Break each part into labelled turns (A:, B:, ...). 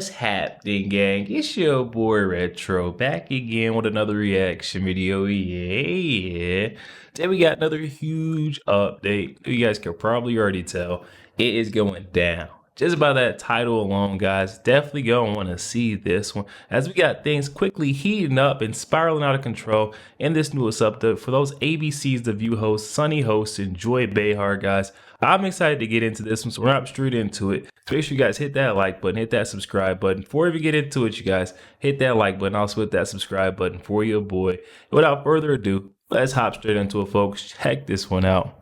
A: What's happening, gang? It's your boy Retro back again with another reaction video. Yeah. Today we got another huge update. You guys can probably already tell it is going down. Just by that title alone, guys, definitely gonna want to see this one as we got things quickly heating up and spiraling out of control in this newest update for those ABC's The View hosts, Sunny Hostin, Joy Behar, guys. I'm excited to get into this one, so we're not straight into it. So make sure you guys hit that like button, hit that subscribe button. Before we get into it, you guys, hit that like button, also hit that subscribe button for your boy. Without further ado, let's hop straight into it, folks. Check this one out.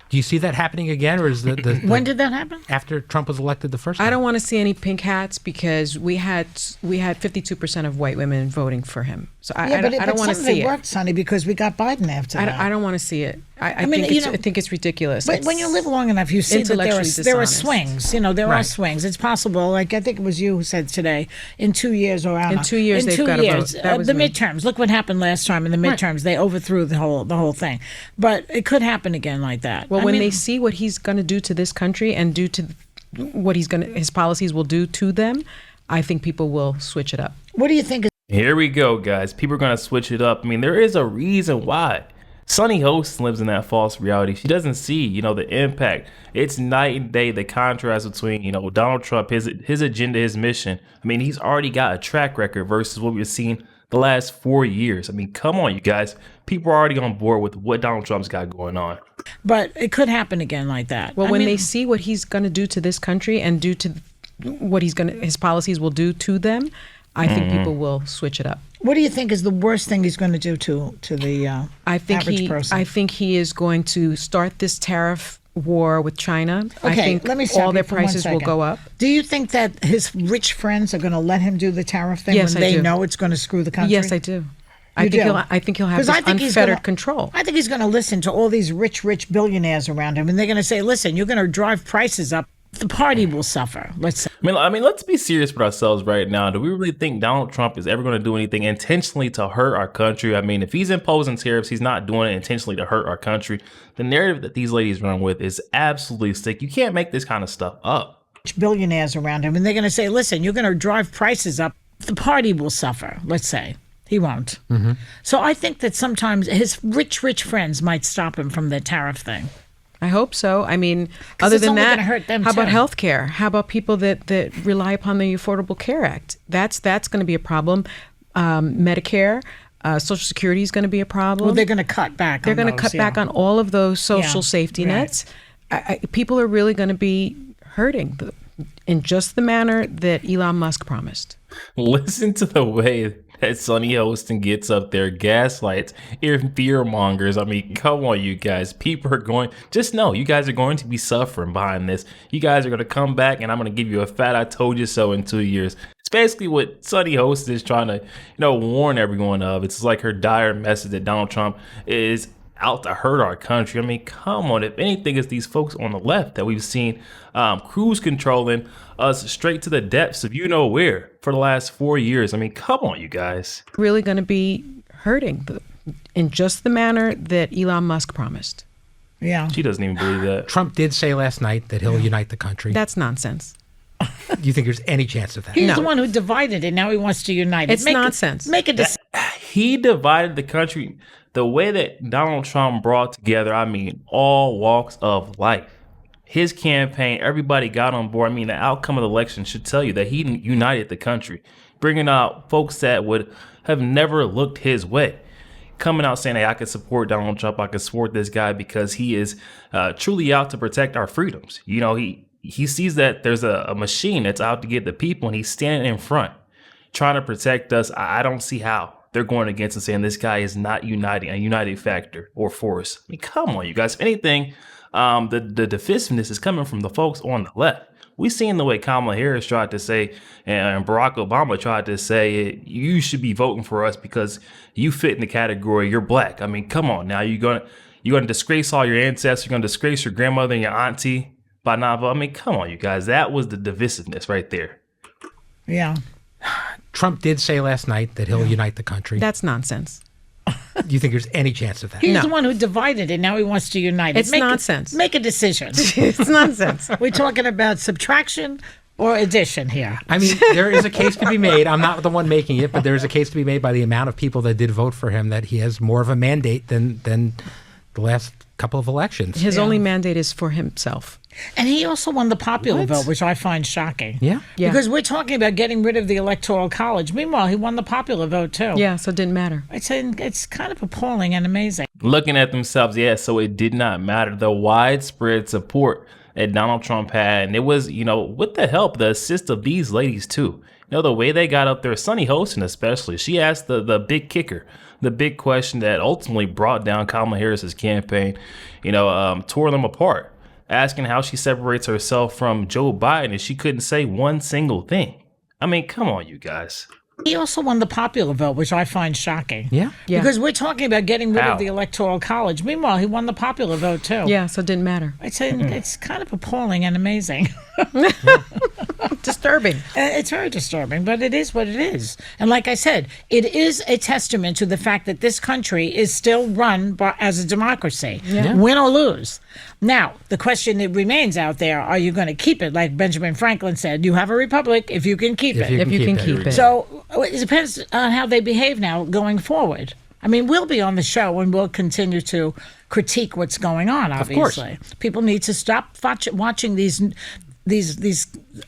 B: Do you see that happening again, or is
C: when did that happen?
B: After Trump was elected the first time?
D: I don't want to see any pink hats because we had 52% of white women voting for him. So I don't want to see it.
C: Worked, Sonny, because we got Biden after that.
D: I don't want to see it. I think it's ridiculous.
C: But when you live long enough, you see that there are swings. You know, there are swings. It's possible. Like I think it was you who said today, in 2 years or
D: in 2 years they've got to vote.
C: The midterms. Look what happened last time in the midterms. They overthrew the whole thing. But it could happen again like that.
D: Well, when they see what he's going to do to this country and do to what his policies will do to them, I think people will switch it up.
C: What do you think?
A: Here we go, guys. People are going to switch it up. I mean, there is a reason why. Sunny Hostin lives in that false reality. She doesn't see, the impact. It's night and day, the contrast between, Donald Trump, his agenda, his mission. I mean, he's already got a track record versus what we've seen the last 4 years. I mean, come on, you guys. People are already on board with what Donald Trump's got going on.
C: But it could happen again like that.
D: Well, when they see what he's going to do to this country and do to what his policies will do to them, I think people will switch it up.
C: What do you think is the worst thing he's going to do to the average person?
D: I think he is going to start this tariff war with China.
C: Okay,
D: I think
C: let me stop
D: all
C: you
D: their
C: for
D: prices
C: 1
D: will
C: second.
D: go up.
C: Do you think that his rich friends are going to let him do the tariff thing when they know it's going to screw the country?
D: Yes, I do. I think he'll have this unfettered control.
C: I think he's going to listen to all these rich billionaires around him, and they're going to say, "Listen, you're going to drive prices up. The party will suffer." Let's say.
A: I mean, let's be serious with ourselves right now. Do we really think Donald Trump is ever going to do anything intentionally to hurt our country? I mean, if he's imposing tariffs, he's not doing it intentionally to hurt our country. The narrative that these ladies run with is absolutely sick. You can't make this kind of stuff up.
C: Billionaires around him, and they're going to say, "Listen, you're going to drive prices up. The party will suffer." Let's say. He won't. So I think that sometimes his rich friends might stop him from the tariff thing.
D: I hope so. I mean, other than that, how about health care? How about people that rely upon the Affordable Care Act? That's going to be a problem. Medicare, Social Security is going to be a problem.
C: Well, they're going to cut back.
D: They're going to cut back on all of those social safety nets. People are really going to be hurting in just the manner that Elon Musk promised.
A: Listen to the way that Sunny Hostin gets up there, gaslights, fear mongers. I mean, come on, you guys. People are just know you guys are going to be suffering behind this. You guys are going to come back and I'm going to give you a fat I told you so in 2 years. It's basically what Sunny Hostin is trying to, warn everyone of. It's like her dire message that Donald Trump is out to hurt our country. I mean, come on. If anything, it's these folks on the left that we've seen cruise controlling us straight to the depths of where for the last 4 years. I mean, come on, you guys.
D: Really going to be hurting in just the manner that Elon Musk promised.
C: Yeah.
A: She doesn't even believe that.
B: Trump did say last night that he'll unite the country.
D: That's nonsense.
B: Do you think there's any chance of that?
C: He's the one who divided it. Now he wants to unite it.
D: It's nonsense.
C: Make a decision.
A: He divided the country the way that Donald Trump brought together, I mean, all walks of life. His campaign, everybody got on board. I mean, the outcome of the election should tell you that he united the country, bringing out folks that would have never looked his way, coming out saying, hey, I could support Donald Trump. I could support this guy because he is truly out to protect our freedoms. He sees that there's a machine that's out to get the people, and he's standing in front trying to protect us. I don't see how they're going against and saying this guy is not uniting, a uniting factor or force. I mean, come on, you guys. If anything, the divisiveness is coming from the folks on the left. We've seen the way Kamala Harris tried to say, and Barack Obama tried to say, you should be voting for us because you fit in the category, you're black. I mean, come on now. You're gonna disgrace all your ancestors. You're gonna disgrace your grandmother and your auntie by not voting. I mean, come on, you guys. That was the divisiveness right there.
C: Yeah.
B: Trump did say last night that he'll unite the country.
D: That's nonsense.
B: Do you think there's any chance of that?
C: He's the one who divided it. Now he wants to unite it.
D: It's nonsense.
C: Make a decision.
D: It's nonsense.
C: We're talking about subtraction or addition here.
B: I mean, there is a case to be made. I'm not the one making it, but there is a case to be made by the amount of people that did vote for him that he has more of a mandate than the last couple of elections.
D: His only mandate is for himself.
C: And he also won the popular vote, which I find shocking.
B: Yeah.
C: Because we're talking about getting rid of the Electoral College. Meanwhile, he won the popular vote, too.
D: Yeah, so it didn't matter.
C: It's kind of appalling and amazing.
A: Looking at themselves, so it did not matter. The widespread support that Donald Trump had, and it was, with the help, the assist of these ladies, too. The way they got up there, Sunny Hostin especially, she asked the big kicker, the big question that ultimately brought down Kamala Harris's campaign, tore them apart, asking how she separates herself from Joe Biden, and she couldn't say one single thing. I mean, come on, you guys.
C: He also won the popular vote, which I find shocking.
B: Yeah.
C: Because we're talking about getting rid of the Electoral College. Meanwhile, he won the popular vote, too.
D: Yeah, so it didn't matter.
C: It's kind of appalling and amazing.
D: Disturbing.
C: It's very disturbing, but it is what it is. And like I said, it is a testament to the fact that this country is still run as a democracy, win or lose. Now, the question that remains out there, are you going to keep it? Like Benjamin Franklin said, you have a republic if you can keep it.
D: If you can keep it.
C: So it depends on how they behave now going forward. I mean, we'll be on the show and we'll continue to critique what's going on, obviously.
B: Of course.
C: People need to stop watching these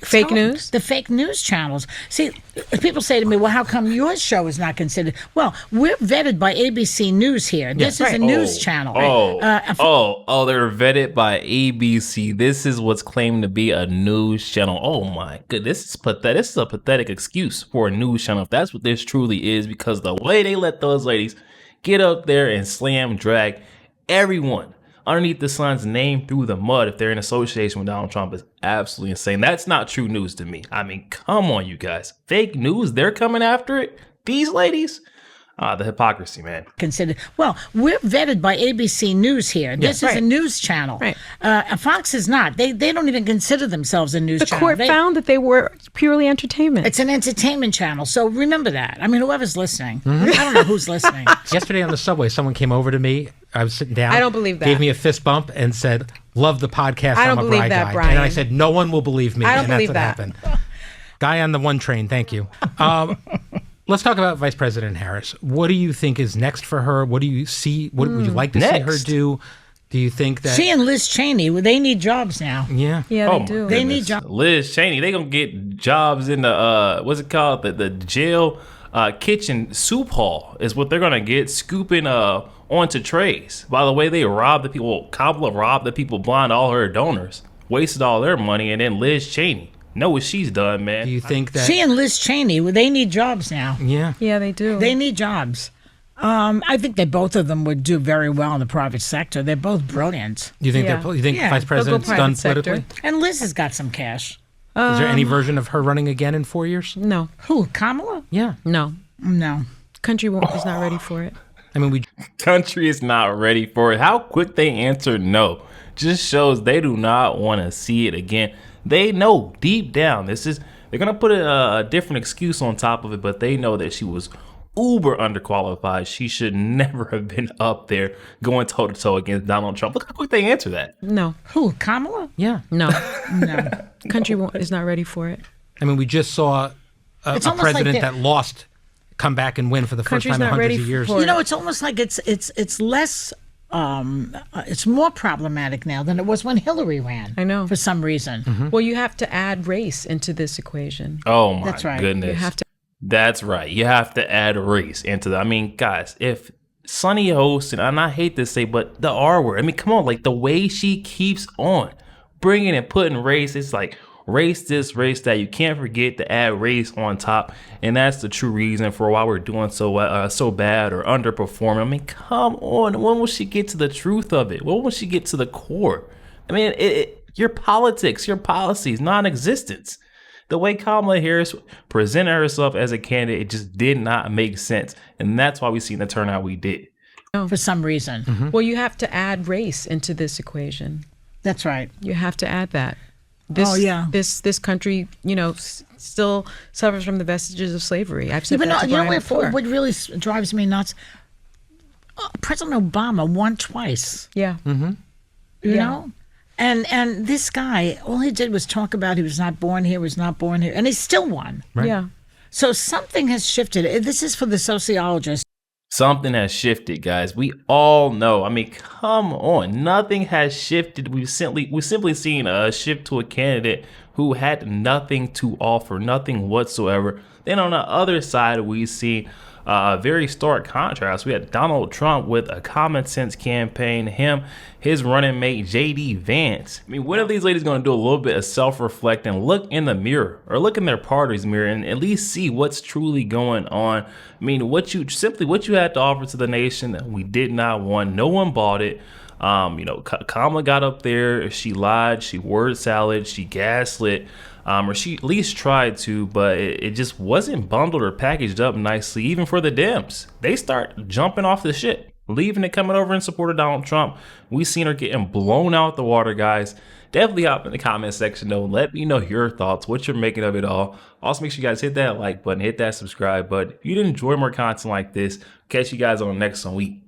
D: fake news?
C: The fake news channels. See, people say to me, well, how come your show is not considered? Well, we're vetted by ABC News here. This is a news channel.
A: They're vetted by ABC. This is what's claimed to be a news channel. Oh my goodness, this is pathetic. This is a pathetic excuse for a news channel if that's what this truly is, because the way they let those ladies get up there and drag everyone underneath the sun's name through the mud if they're in association with Donald Trump is absolutely insane. That's not true news to me. I mean, come on, you guys. Fake news, they're coming after it? These ladies? The hypocrisy, man.
C: Well, we're vetted by ABC News here. This is a news channel.
D: Right.
C: Fox is not. They don't even consider themselves a news channel.
D: The court found that they were purely entertainment.
C: It's an entertainment channel. So remember that. I mean, whoever's listening. I don't know who's listening.
B: Yesterday on the subway, someone came over to me. I was sitting down.
D: I don't believe that.
B: Gave me a fist bump and said, "Love the podcast.
D: I don't
B: I'm a
D: believe
B: bride
D: that,
B: guy."
D: Brian.
B: And I said, "No one will believe me."
D: I don't
B: and
D: believe
B: that's what happened. Guy on the one train. Thank you. Let's talk about Vice President Harris. What do you think is next for her? What do you see? What would you like to see her do? Do you think that
C: she and Liz Cheney, they need jobs now?
B: Yeah,
D: they do.
C: They need jobs.
A: Liz Cheney, they gonna get jobs in the what's it called? The jail kitchen soup hall is what they're gonna get, scooping onto trays. By the way, they robbed the people. Kamala robbed the people blind, all her donors, wasted all their money, and then Liz Cheney. Know what she's done, man.
B: Do you think that
C: she and Liz Cheney, they need jobs now?
B: Yeah,
D: they do.
C: They need jobs. I think that both of them would do very well in the private sector. They're both brilliant.
B: You think Vice President's done politically?
C: And Liz has got some cash.
B: Is there any version of her running again in 4 years?
D: No.
C: Who? Kamala?
B: Yeah.
D: No.
C: Country
D: is not ready for it.
B: I mean,
A: country is not ready for it. How quick they answered no just shows they do not want to see it again. They know deep down they're gonna put a different excuse on top of it, but they know that she was uber underqualified. She should never have been up there going toe to toe against Donald Trump. Look how quick they answer that.
D: No.
C: Who? Kamala?
B: Yeah.
D: No. Country is not ready for it.
B: I mean, we just saw a president that lost come back and win for the first time in hundreds of years.
C: It's almost like it's less. It's more problematic now than it was when Hillary ran.
D: I know.
C: For some reason.
B: Mm-hmm.
D: Well, you have to add race into this equation.
A: Oh my
C: That's right.
A: goodness.
D: You have to.
A: That's right. You have to add race into that. I mean, guys, if Sunny Hostin, and I hate to say, but the R word. I mean, come on, like the way she keeps on bringing and putting race, it's like race this, race that. You can't forget to add race on top, and that's the true reason for why we're doing so bad or underperforming. I mean, come on, when will she get to the truth of it? When will she get to the core? I mean, your politics, your policies, non-existence. The way Kamala Harris presented herself as a candidate, it just did not make sense, and that's why we seen the turnout we did.
C: For some reason.
B: Mm-hmm.
D: Well, you have to add race into this equation.
C: That's right.
D: You have to add that. This country, still suffers from the vestiges of slavery. I've said that to Brian before.
C: What really drives me nuts? President Obama won twice.
D: Yeah.
B: Mm-hmm.
C: You know, And this guy, all he did was talk about he was not born here, and he still won.
B: Right.
D: Yeah.
C: So something has shifted. This is for the sociologists.
A: Something has shifted, guys. We all know. I mean, come on. Nothing has shifted. We've simply seen a shift to a candidate who had nothing to offer, nothing whatsoever. Then on the other side, we see a very stark contrast. We had Donald Trump with a common sense campaign, his running mate, JD Vance. I mean, when are these ladies going to do a little bit of self-reflecting, look in the mirror or look in their party's mirror and at least see what's truly going on? I mean, what you had to offer to the nation, we did not want. No one bought it. Kamala got up there, she lied, she word salad, she gaslit, or she at least tried to, but it just wasn't bundled or packaged up nicely, even for the Dems. They start jumping off the shit, leaving it, coming over in support of Donald Trump. We seen her getting blown out the water, guys. Definitely hop in the comment section, though. Let me know your thoughts, what you're making of it all. Also, make sure you guys hit that like button, hit that subscribe button. If you did enjoy more content like this, catch you guys on the next one.